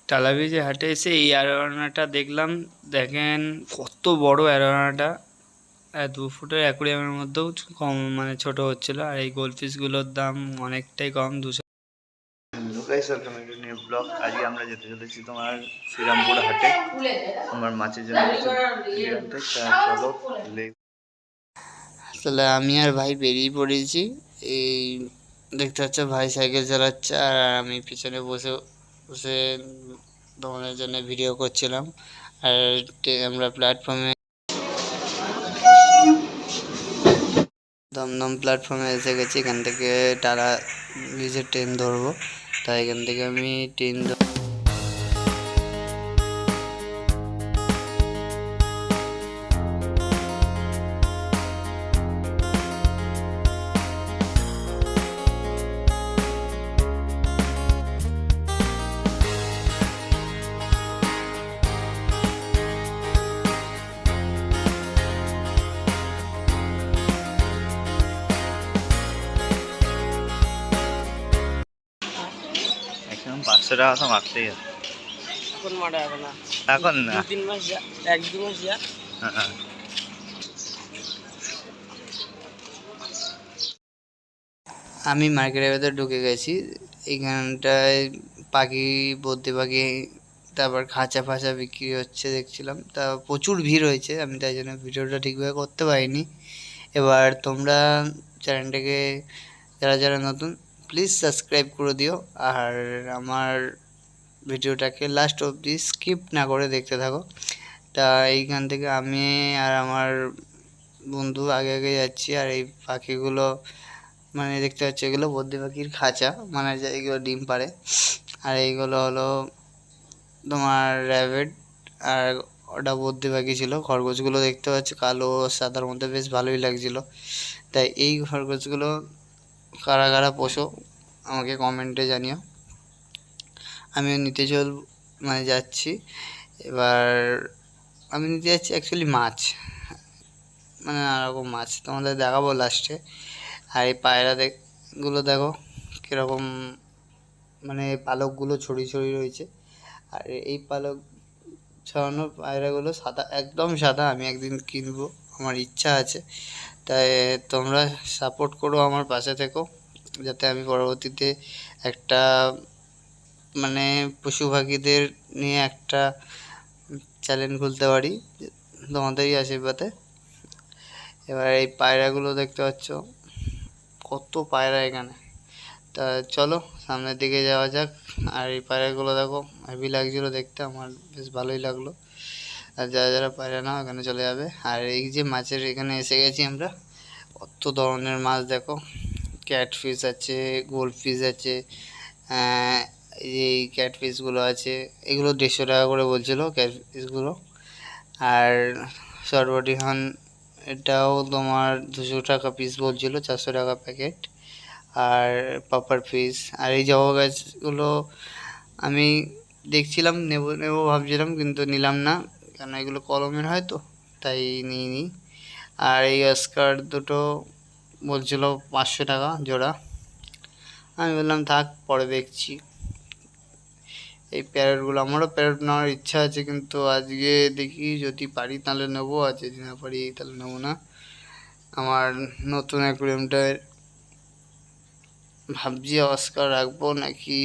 টালা ব্রিজে হাটে এসে এই অ্যারোয়ানাটা দেখলাম। দেখেন কত বড় অ্যারোয়ানাটা, 2 ফুটের অ্যাকুরিয়ামের মধ্যেও কম, মানে ছোট হচ্ছিল। আর এই গোল্ডফিশগুলোর দাম অনেকটাই কম, 200। New blog. আজকে আমরা যেতে চলেছি তোমার শ্রীরামপুর হাটে, আমার মাছের জন্য কিছু আনতে। চলো, আসলে আমি আর ভাই বেরিয়ে পড়েছি। এই দেখতে পাচ্ছ ভাই সাইকেল চালাচ্ছে, আর আমি পিছনে বসে বসে তোমাদের জন্য ভিডিও করছিলাম। আর আমরা প্ল্যাটফর্মে, দমদম প্ল্যাটফর্মে এসে গেছি। এখান থেকে টালা ব্রিজের ট্রেন ধরবো, তাই এখান থেকে আমি ট্রেন এখন 500 টাকা তো মারতেই হবে। এখন মারা যাবে না, এখন না, 2-3 মাস, 1-2 মাস যা। আমি মার্কেটের ভেতর ঢুকে গেছি। এইখানটায় পাখি, বদ্রি পাখি, তারপর খাঁচা ফাঁচা বিক্রি হচ্ছে দেখছিলাম। তা প্রচুর ভিড় হয়েছে, আমি তাই জন্য ভিডিওটা ঠিকভাবে করতে পারিনি। এবার তোমরা চ্যানেলটাকে যারা যারা নতুন, প্লিজ সাবস্ক্রাইব করে দিও, আর আমার ভিডিওটাকে লাস্ট অবধি স্কিপ না করে দেখতে থাকো। তা এইখান থেকে আমি আর আমার বন্ধু আগে আগে যাচ্ছি। আর এই পাখিগুলো, মানে দেখতে পাচ্ছি এগুলো বদ্রি পাখির খাঁচা, মানে এগুলো ডিম পাড়ে। আর এইগুলো হলো তোমার র্যাবিট, আর ওটা বদ্রি পাখি ছিল। খরগোশগুলো দেখতে পাচ্ছি কালো সাদার মধ্যে, বেশ ভালোই লাগছিল। তাই এই খরগোশগুলো কারা কারা পোষো আমাকে কমেন্টে জানিও, আমিও নিতে মানে যাচ্ছি। এবার আমি নিতে যাচ্ছি অ্যাকচুয়ালি মাছ, মানে নানারকম মাছ তোমাদের দেখাবো লাস্টে। আর এই পায়রাগুলো দেখো কীরকম, মানে পালকগুলো ছড়িয়ে ছড়িয়ে রয়েছে। আর এই পালক ছড়ানো পায়রাগুলো সাদা, একদম সাদা। আমি একদিন কিনবো, আমার ইচ্ছা আছে। তাই তোমরা সাপোর্ট করো, আমার পাশে থেকো, যাতে আমি পরবর্তীতে একটা, মানে পশু পাখিদের নিয়ে একটা চ্যানেল খুলতে পারি, তোমাদেরই আশীর্বাদে। এবার এই পায়রাগুলো দেখতে পাচ্ছ কত পায়রা এখানে। তা চলো সামনের দিকে যাওয়া যাক। আর এই পায়রাগুলো দেখো, হেভি লাগছিলো দেখতে, আমার বেশ ভালোই লাগলো। আর যারা যারা পায়রা নাও এখানে চলে যাবে। আর এই যে মাছের এখানে এসে গেছি আমরা, কত ধরনের মাছ দেখো, ক্যাটফিশ আছে, গোল্ড ফিশ আছে, এই ক্যাটফিশগুলো আছে। এগুলো 150 টাকা করে বলছিলো ক্যাটফিশগুলো। আর সরবটি হান, এটাও তোমার 200 টাকা পিস বলছিল, 400 টাকা প্যাকেট। আর পাপার ফিশ, আর এই জবা গাছগুলো আমি দেখছিলাম, নেবো নেবো ভাবছিলাম, কিন্তু নিলাম না, কেন এগুলো কলমের হয় তো, তাই নিইনি। আর এই অস্কার দুটো বলছিল 500 টাকা জোড়া, আমি বললাম থাক, পরে দেখছি। এই প্যারটগুলো, আমারও প্যারট নেওয়ার ইচ্ছা আছে, কিন্তু আজকে দেখি যদি পারি তাহলে নেবো, আর যদি না পারি তাহলে নেবো না। আমার নতুন অ্যাকুরিয়ামটায় ভাবছি অস্কার রাখবো নাকি,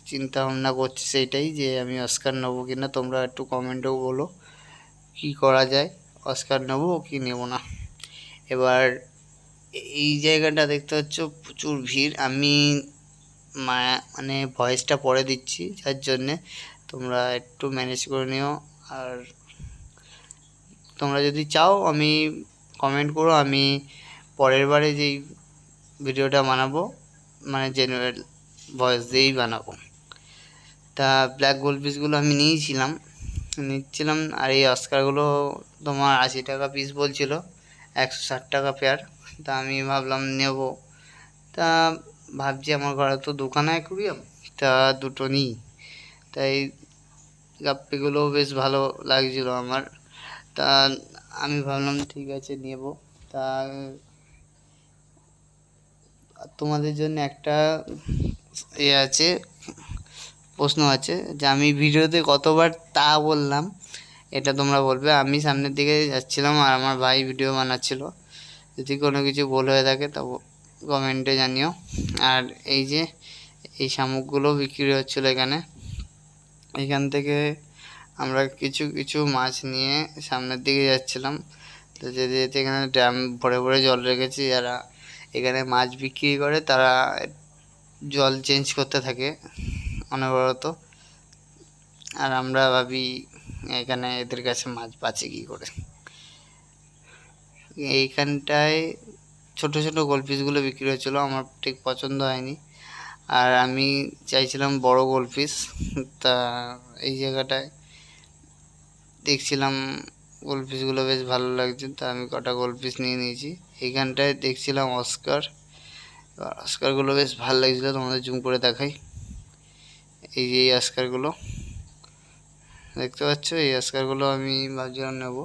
চিন্তা ভাবনা করছি সেইটাই, যে আমি অস্কার নেবো কি না। তোমরা একটু কমেন্টেও বলো কি করা যায়, অস্কার নেবো কি নেবো না। এবার এই জায়গাটা দেখতে পাচ্ছ প্রচুর ভিড়। আমি মানে ভয়েসটা পরে দিচ্ছি, যার জন্যে তোমরা একটু ম্যানেজ করে নিও। আর তোমরা যদি চাও আমি কমেন্ট করো, আমি পরের বারে যেই ভিডিওটা বানাবো মানে জেনুইন ভয়েস দিয়েই বানাবো। তা ব্ল্যাক গোল্ড পিসগুলো আমি নিচ্ছিলাম। আর এই অস্কারগুলো তোমার 80 টাকা পিস বলছিল, 160 টাকা পেয়ার। তা আমি ভাবলাম নেব। তা ভাবছি আমার ঘরে তো দোকানে অ্যাকুরিয়াম, তা দুটো নিই। তাই গাপ্পিগুলো বেশ ভালো লাগছিলো আমার, তা আমি ভাবলাম ঠিক আছে নেব। তা তোমাদের জন্য একটা আছে, প্রশ্ন আছে যে আমি ভিডিওতে কতবার তা বললাম, এটা তোমরা বলবে। আমি সামনের দিকে যাচ্ছিলাম আর আমার ভাই ভিডিও বানাচ্ছিল। যদি কোনো কিছু ভুল হয়ে থাকে তো কমেন্টে জানিও। আর এই যে এই শামুকগুলো বিক্রি হচ্ছিল এখানে, এখান থেকে আমরা কিছু কিছু মাছ নিয়ে সামনের দিকে যাচ্ছিলাম। তো যেতে যেতে এখানে ড্রাম ভরে ভরে জল রেখেছি, যারা এখানে মাছ বিক্রি করে তারা জল চেঞ্জ করতে থাকে অনবরত। আর আমরা ভাবি এখানে এদের কাছে মাছ বাঁচে কী করে। এইখানটায় ছোট ছোট গোলপিসগুলো বিক্রি হচ্ছিলো, আমার ঠিক পছন্দ হয়নি। আর আমি চাইছিলাম বড় গোলপিস। তা এই জায়গাটায় দেখছিলাম গোলপিসগুলো বেশ ভালো লাগছে, তা আমি কটা গোলপিস নিয়ে নিয়েছি। এইখানটায় দেখছিলাম অস্কার, অস্কারগুলো বেশ ভালো লাগছিলো, তোমাদের জুম করে দেখাই। এই যে এই অস্কারগুলো দেখতে পাচ্ছ, এই অস্কারগুলো আমি ভাবছিলাম নেবো।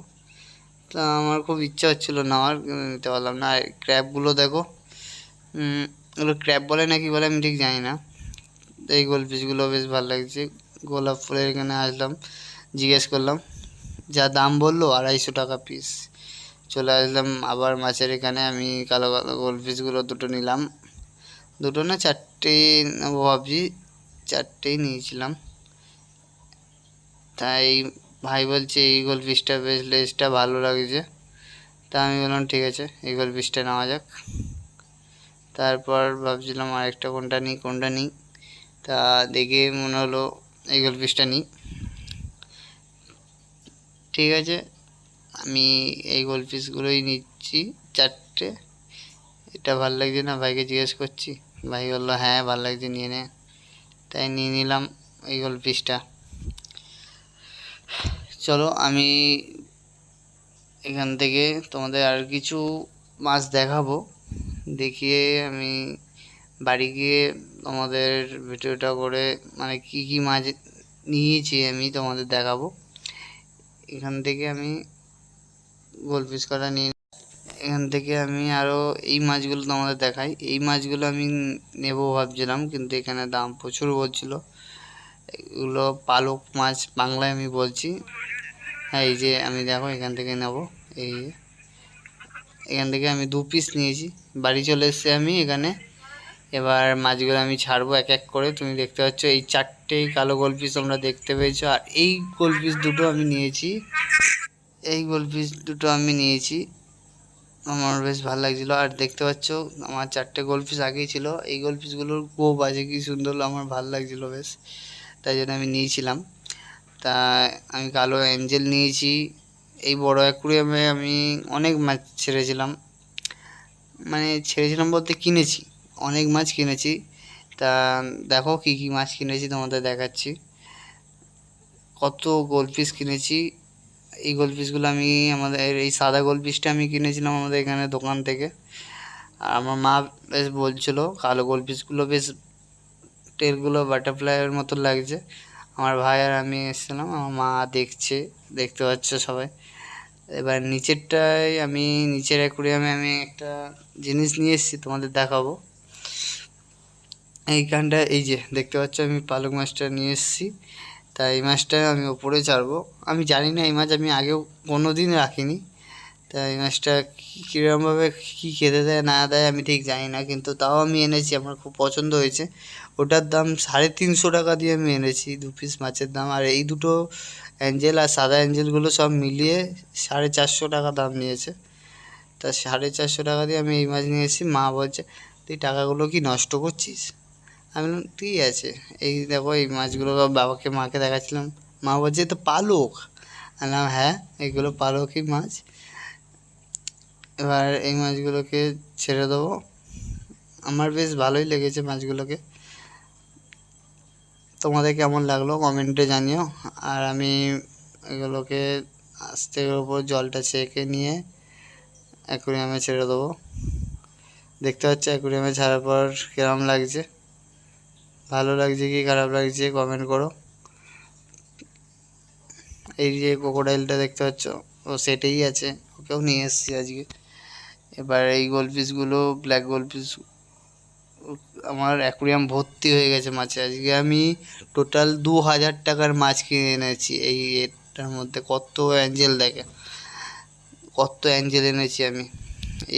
তা আমার খুব ইচ্ছা হচ্ছিলো নেওয়ার, কিন্তু নিতে পারলাম না। আর ক্র্যাবগুলো দেখো, ওগুলো ক্র্যাব বলে নাকি বলে আমি ঠিক জানি না। এই গোলপিসগুলো বেশ ভালো লাগছে। গোলাপ ফুলের এখানে আসলাম, জিজ্ঞেস করলাম, যা দাম বললো 250 টাকা পিস। চলে আসলাম আবার মাছের এখানে। আমি কালো কালো গোলপিসগুলো দুটো নিলাম, দুটো না চারটেই নেবো ভাবছি, চারটেই নিয়েছিলাম। তাই ভাই বলছে এই গোলপিসটা বেশ লেজটা ভালো লাগছে। তা আমি বললাম ঠিক আছে, এই গোলপিসটা নেওয়া যাক। তারপর ভাবছিলাম আরেকটা কোনটা নিই কোনটা নিই, তা দেখে মনে হলো এই গোলপিসটা নিই। ঠিক আছে, আমি এই গোলপিসগুলোই নিচ্ছি চারটে। এটা ভাল লাগছে না, ভাইকে জিজ্ঞেস করছি, ভাই বললো হ্যাঁ ভাল লাগছে নিয়ে নে। তাই নিয়ে নিলাম এই গোলপিসটা। চলো আমি এখান থেকে তোমাদের আর কিছু মাছ দেখাবো, দেখিয়ে আমি বাড়ি গিয়ে তোমাদের ভিডিওটা করে মানে কি কি মাছ নিয়েছি আমি তোমাদের দেখাবো। এখান থেকে আমি গোলপিস কটা নিয়ে, এখান থেকে আমি আরও এই মাছগুলো তোমাদের দেখাই। এই মাছগুলো আমি নেব ভাবছিলাম, কিন্তু এখানে দাম প্রচুর বলছিল। এগুলো পালক মাছ বাংলায় আমি বলছি। হ্যাঁ এই যে আমি দেখো এখান থেকে নেব, এই এখান থেকে আমি 2 পিস নিয়েছি। বাড়ি চলে এসেছি আমি এখানে। এবার মাছগুলো আমি ছাড়বো এক এক করে। তুমি দেখতে পাচ্ছ এই চারটেই কালো গোলপিস তোমরা দেখতে পেয়েছো। আর এই গোলপিস দুটো আমি নিয়েছি, এই গোলপিস দুটো আমি নিয়েছি, আমার বেশ ভালো লাগছিলো। আর দেখতে পাচ্ছ আমার 4টে গোলপিস আগেই ছিল। এই গোলপিসগুলোর গোপ আছে কি সুন্দর, আমার ভালো লাগছিলো বেশ, তাই জন্য আমি নিয়েছিলাম। তা আমি কালো অ্যাঞ্জেল নিয়েছি। এই বড় অ্যাকুরিয়ামে আমি অনেক মাছ ছেড়েছিলাম, মানে ছেড়েছিলাম বলতে কিনেছি, অনেক মাছ কিনেছি। তা দেখো কি কি মাছ কিনেছি তোমাদের দেখাচ্ছি। কত গোলপিস কিনেছি। এই গোলপিসগুলো আমি আমাদের এই সাদা গোলপিসটা আমি কিনেছিলাম আমাদের এখানে দোকান থেকে। আর আমার মা বেশ বলছিল কালো গোলপিসগুলো বেশ টেলগুলো বাটারফ্লাইয়ের মতো লাগছে। আমার ভাই আর আমি এসেছিলাম, আমার মা দেখছে, দেখতে পাচ্ছ সবাই। এবার নিচেরটায় আমি নিচের অ্যাকুরিয়ামে আমি একটা জিনিস নিয়ে এসেছি তোমাদের দেখাবো। এইখানটা এই যে দেখতে পাচ্ছ আমি পালক মাছটা নিয়ে এসেছি। তাই এই মাছটা আমি ওপরে ছাড়বো। আমি জানি না এই মাছ আমি আগেও কোনো দিন রাখিনি, তাই এই মাছটা কীরকমভাবে কী খেতে দেয় না দেয় আমি ঠিক জানি না, কিন্তু তাও আমি এনেছি, আমার খুব পছন্দ হয়েছে। ওটার দাম 350 টাকা দিয়ে আমি এনেছি 2 পিস মাছের দাম। আর এই দুটো অ্যাঞ্জেল আর সাদা অ্যাঞ্জেলগুলো সব মিলিয়ে 450 টাকা দাম নিয়েছে। তা 450 টাকা দিয়ে আমি এই মাছ নিয়ে এসেছি। মা বলছে তুই টাকাগুলো কি নষ্ট করছিস? আমি বললাম ঠিক আছে, এই দেখো এই মাছগুলো বাবাকে মাকে দেখাচ্ছিলাম। মা বলছে তো পালক। বললাম হ্যাঁ এগুলো পালকই মাছ। এবার এই মাছগুলোকে ছেড়ে দেবো। আমার বেশ ভালোই লেগেছে মাছগুলোকে, তোমাদের কেমন লাগলো কমেন্টে জানিও। আর আমি এগুলোকে আস্তে ওপর জলটা ছেঁকে নিয়ে অ্যাকুরিয়ামে ছেড়ে দেবো। দেখতে পাচ্ছ অ্যাকুরিয়ামে ছাড়ার পর কিরম লাগছে, ভালো লাগছে কি খারাপ লাগছে কমেন্ট করো। এই যে ক্রোকোডাইলটা দেখতে পাচ্ছ ও সেটেই আছে, ওকেও নিয়ে এসেছি আজকে। এবার এই গোলপিসগুলো ব্ল্যাক গোলপিস আমার অ্যাকুরিয়াম ভর্তি হয়ে গেছে মাছে। আজকে আমি টোটাল 2000 টাকার মাছ কিনে এনেছি। এটার মধ্যে কত অ্যাঞ্জেল দেখে, কত অ্যাঞ্জেল এনেছি আমি।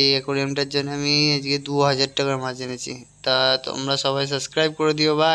এই অ্যাকোরিয়ামটার জন্য আমি আজকে 2000 টাকার মাছ এনেছি। তা তোমরা সবাই সাবস্ক্রাইব করে দিও। বা